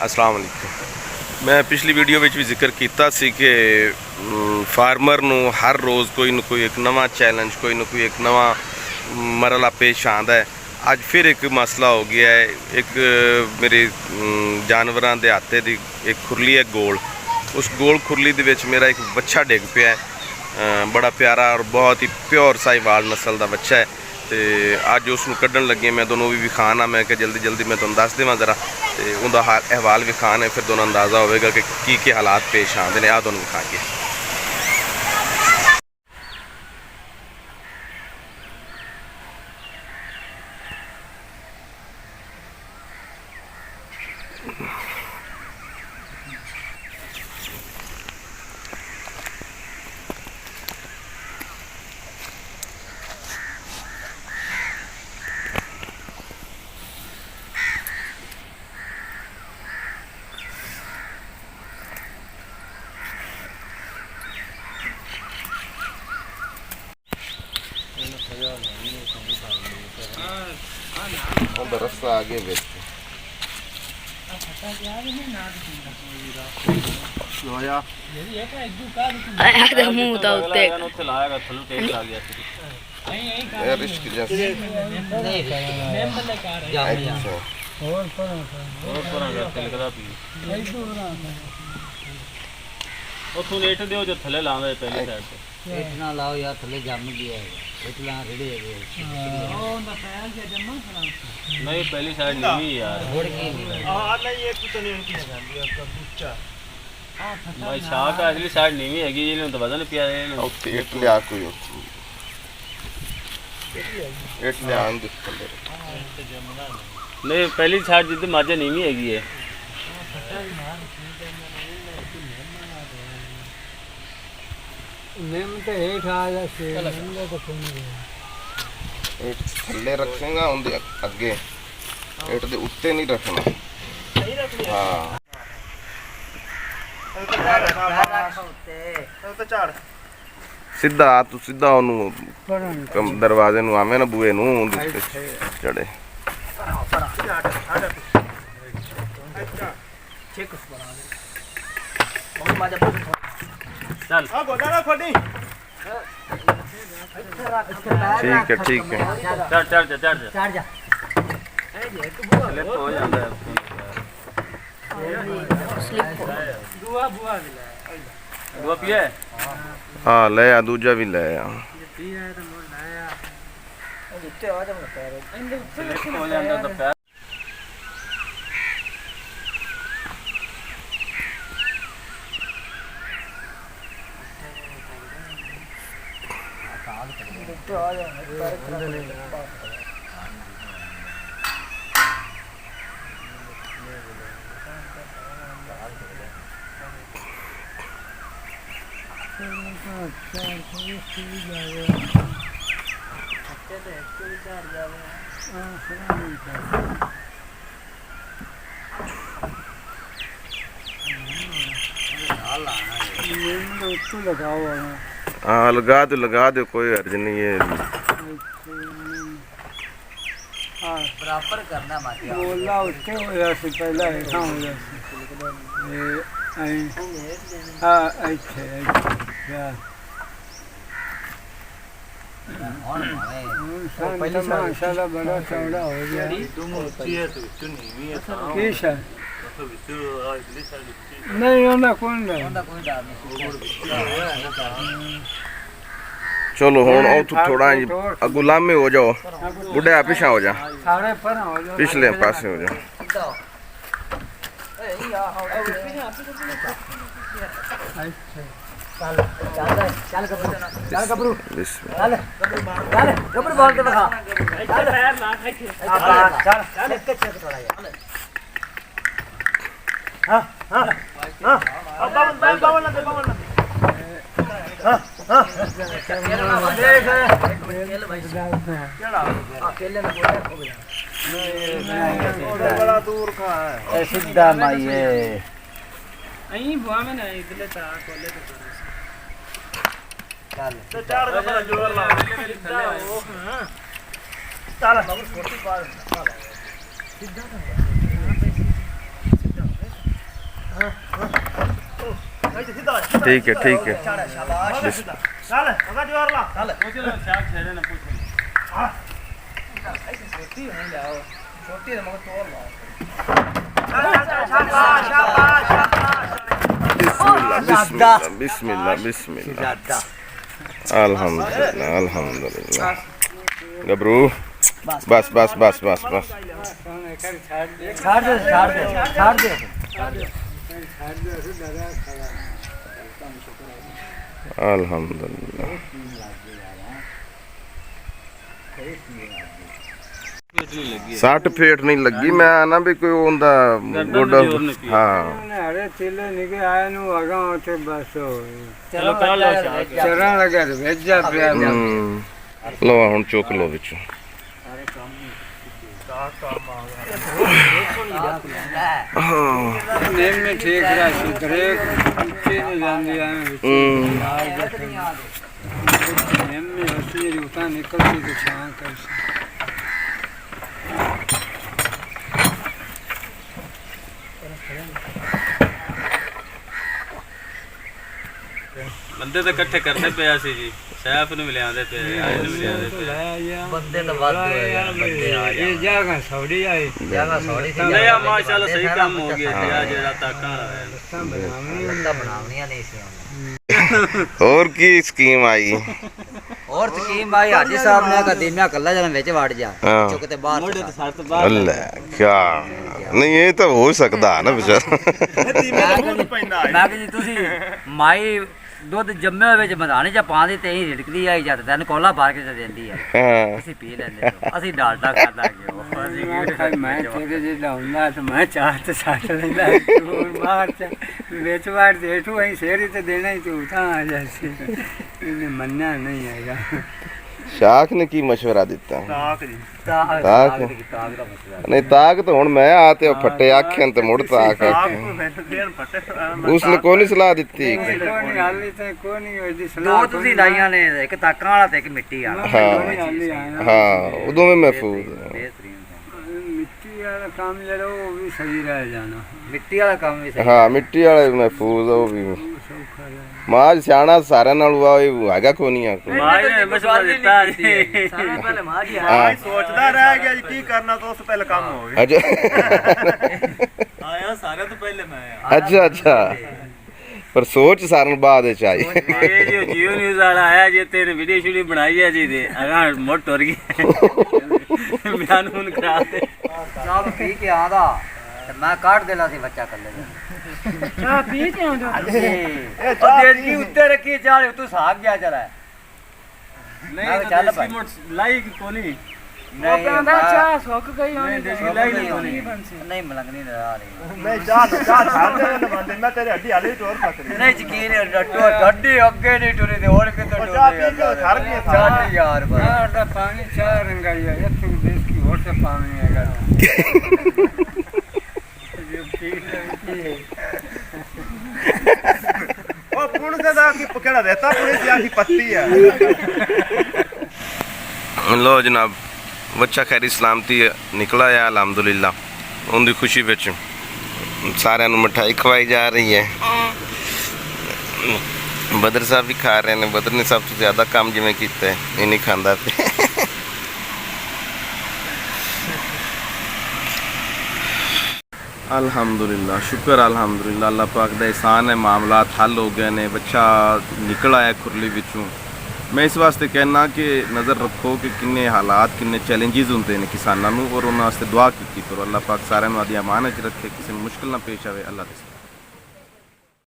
अस्सलाम वालेकुम। मैं पिछली वीडियो में भी जिक्र किया कि फार्मर नू हर रोज़ कोई ना कोई एक नवा चैलेंज, कोई ना कोई एक नवा मरला पेश आता है। अज फिर एक मसला हो गया है। एक मेरे जानवरों के हाथे की एक खुरली है गोल, उस गोल खुरली दे विच मेरा एक बच्चा डिग पिया है। बड़ा प्यारा और बहुत ही प्योर साहिवाल नस्ल का बच्चा है। तो अज उसनू कढ़न लगे, मैं दोनों भी विखाना, मैं कि जल्दी जल्दी मैं तुहानू दस देवां जरा, तो उनका अहवाल विखान है, फिर दोनों अंदाज़ा होगा कि की हालात पेश आते हैं। आ दोनों विखा के रस्ता आगे बेच लेट दो जो थले लावे पहली साइड से लेट ना लाओ यार, थले जम गया है इतना रेडी है। नहीं पहली साइड नहीं यार, नहीं एक तो नहीं उनकी जाती है आपका बच्चा। भाई शाह का अगली साइड नहीं हैगी, इन्होंने तो बदल पिया है इन्होंने। ओके एट ले आ कोई एट ले आन दे नहीं पहली साइड जितनी माजे नहीं हैगी है। नेम तो हेठ आ जाते हैं तो कौन एट थल्ले रखेगा उनके अगे, एट दे उत्ते नहीं रखना। हाँ सीधा आ तू सीधा ओनू दरवाजे नू आवे ना बूए नू चढ़े। चल ठीक है ठीक है। चढ़ चढ़ जा चढ़ जा चढ़ जा। स्लिप हो जाता है। दुआ पिए हाँ ले आ, दूजा भी ले आ। स्लिप हो जाता तो पैर हाँ लगा दो कोई अर्ज नहीं है। बराबर करना मत बोला उसके हो जाए पहला ऐसा हो जाए हाँ अच्छे माशाल्लाह बड़ा चौड़ा हो गया। किस है नहीं होना कौन नहीं। चलो हुण थोड़ा अगू लामे हो जाओ, बुढ़े पिछा हो जा, पिछले पासे हो जा। चल गबरू चल गबरू बोल के दिखा। चल एक चेक थोड़ा यार। हां हां हां अब बावन ना हां हां देख खेल भाई केड़ा अकेले ना बोले बड़ा दूर का है सीधा माई है अई बुआ में ना इधर ता कोले तो चार का बड़ा जोर ला सीधा हो। हां चल बाबू छोटी पार सीधा ठीक है ठीक है चल अगा जोर ला चल पूछ लो शाक छेड़े ना पूछ लो छोटी नहीं लाओ छोटी है मगर तोड़ लाओ बिस्मिल्लाह बिस्मिल्लाह बिस्मिल्लाह अल्हम्दुलिल्लाह अल्हम्दुलिल्लाह गबरू बस बस बस बस बस छाड़ दे अल्हम्दुलिल्लाह सट फेट नहीं लगी मैं आना भी कोई ओंदा गोडा हाँ अरे चिल्ले निके आए नु अगा उठे बस चलो कर लो शाक चरण लगा तो भेजा पिया लो हुन चुक लो विचों नेम में ठीक रहा सुधरे नीचे नहीं जांदी आए नेम में असली उठा निकलती तो छां कर ਬੰਦੇ ਤਾਂ ਇਕੱਠੇ ਕਰਦੇ ਪਿਆ ਸੀ ਜੀ ਸੈਫ ਨੂੰ ਮਿਲਿਆਂਦੇ ਪਏ ਆਏ ਨੂੰ ਮਿਲਿਆਂਦੇ ਪਏ बंदे तो बात यार बंदे आ ये जगह सौड़ी आई जगह सौड़ी थी ਨਹੀਂ ਆ ਮਾਸ਼ਾਅੱਲਾ ਸਹੀ ਕੰਮ ਹੋ ਗਿਆ ਤੇ ਆ ਜਿਹੜਾ ਤਾਕਾਂ ਵਾਲਾ बंदा बनावनिया नहीं सी और की स्कीम आई और स्कीम भाई हाजी साहब ने कदीमिया कल्ला जन विच वड़ जा हाँ। चुकते बाहर ਮੋਢੇ ਤੇ ਸਰ ਤੋਂ ਬਾਹਰ अल्लाह क्या नहीं ये तो हो सकता है ना बेचारा मैं कि जी तुसी माई ਦੁੱਧ ਜੰਮੇ ਹੋਏ ਵਿੱਚ ਮਧਾਣੀ ਜਾਂ ਪਾਉਂਦੀ ਤੇ ਹੀ ਰਿੜਕਦੀ ਆਈ ਜਦ ਤੈਨੂੰ ਕੋਲਾ ਬਾਹਰ ਕੇ ਦਿੰਦੀ ਹੈ हाँ ਅਸੀਂ ਪੀ ਲੈਂਦੇ ਅਸੀਂ ਡਾਲਡਾ ਖਾਦਾ ਕਿ मैं तेरे जे लाऊंगा तो मैं चाह तो साथ लेना दूर बाहर से बेच बार देखो वहीं शेरी तो देना ही तू उठा आ जैसे इन्हें मनना नहीं आएगा शाख ने की मशवरा दिता ताक जी ਤਾਕ ਤਾਕ। ਦਾ ਮਸਲਾ नहीं ताक तो हुन मैं आते फटे आखे तो मुड़ ताक ताक आखे को मैंने देर फटे उसने कौन सी सलाह दी कोई नहीं हाली तो कोई नहीं होती ਦੋ सलाह ਤੁਸੀਂ ਲਾਈਆਂ ਨੇ ਇੱਕ ਤਾਕਾਂ ਵਾਲਾ ਤੇ ਇੱਕ ਮਿੱਟੀ ਵਾਲਾ हाँ हाली आया हाँ उदो में महफूज है ਬਿਹਤਰੀਨ मिट्टी वाला काम जरा वो भी सही रह जाना ਮਿੱਟੀ ਵਾਲਾ ਕੰਮ ਵੀ ਸਹੀ हाँ मिट्टी वाले महफूज है वो भी सौखा रहे माज सियाना सारे नाल हुआ हैगा को नहीं आको ਮਾਈ ਨੇ ਮਸ਼ਵਰਾ ਦਿੱਤਾ ਜੀ ਸਾਰਾ ਪਹਿਲੇ ਮਾਂ ਜੀ हाँ सोचदा रह गया जी की करना तो उस पहले काम हो गया अच्छा ਆਇਆ ਸਾਰਿਆਂ ਤੋਂ ਪਹਿਲੇ ਮੈਂ ਆਇਆ अच्छा अच्छा पर सोच सारन बाद च आई ਇਹ ਜੋ ਜੀਓ ਨਿਊਜ਼ ਵਾਲਾ ਆਇਆ ਜੇ ਤੇਰੇ ਵੀਡੀਓ ਸ਼ੂਡੀ ਬਣਾਈ ਹੈ ਜੀ ਤੇ ਅਗਾ ਮੋਟ ਟੁਰ ਗਈ ਬਿਆਨ ਹੁਣ ਕਰਾ ਦੇ ਚਾਹ ਪੀ ਕੇ ਆਂਦਾ ਤੇ ਮੈਂ ਕੱਢ ਦੇਣਾ ਸੀ ਬੱਚਾ ਕੱਲੇ चाह पी के आंदो ਉਹ ਦੇਜ ਕੀ ਉੱਤੇ ਰੱਖੀ ਚਾਹ ਤੂੰ ਸਾਗ ਗਿਆ ਚਲਾ ਨਹੀਂ ਚੱਲ ਚੱਲ ਭਾਈ। ਲਾਈ ਕੋਨੀ ਨਹੀਂ चाह सुक गई ਨਹੀਂ ਦੇਸੀ ਲਾਈ ਨਹੀਂ ਕੋਨੀ ਨਹੀਂ ਮਲੰਗਣੀ ਨਾ ਆ ਰਹੀ मैं चाह छाड़ दे ना बंदे मैं तेरे हड्डी हाले ही टोर पकड़ी ਨਹੀਂ ਯਕੀਨ ਡੱਡੀ ਅੱਗੇ ਨਹੀਂ ਟੁਰੀ ਤੇ ਹੋਰ ਕਿਤੇ ਉਹ ਚਾਹ ਪੀ ਕੇ ਖੜ ਗਏ ਸਾਰਾ। ਚੱਲ ਯਾਰ ਬਸ यार दा पानी चाह रंगाई है ये तू देश की और से पानी है ओ पुण से दा की केड़ा रहता पुणे से आखी पत्ती है लो जनाब बच्चा खैरी सलामती निकला है अलहमदुलिल्लाह उनकी खुशी विच सारिਆਂ ਨੂੰ मिठाई खवाई जा रही है बदर साहब भी खा रहे हैं बदर ने सब तो ज़्यादा काम जिमें किया है ये नहीं खांदा पे अल्हम्दुलिल्लाह शुक्र अल्हम्दुलिल्लाह अल्लाह पाक का एहसान है मामलात हल हो गए ने बच्चा निकल आया खुरली विचों मैं इस वास्ते कहना कि नज़र रखो कि किन्ने हालात किन्ने चैलेंजेस होंगे ने किसानों और उन्होंने दुआ की करो अल्लाह पाक सारे आदि अमान च रखे किसी मुश्किल ना पेश आए अल्लाह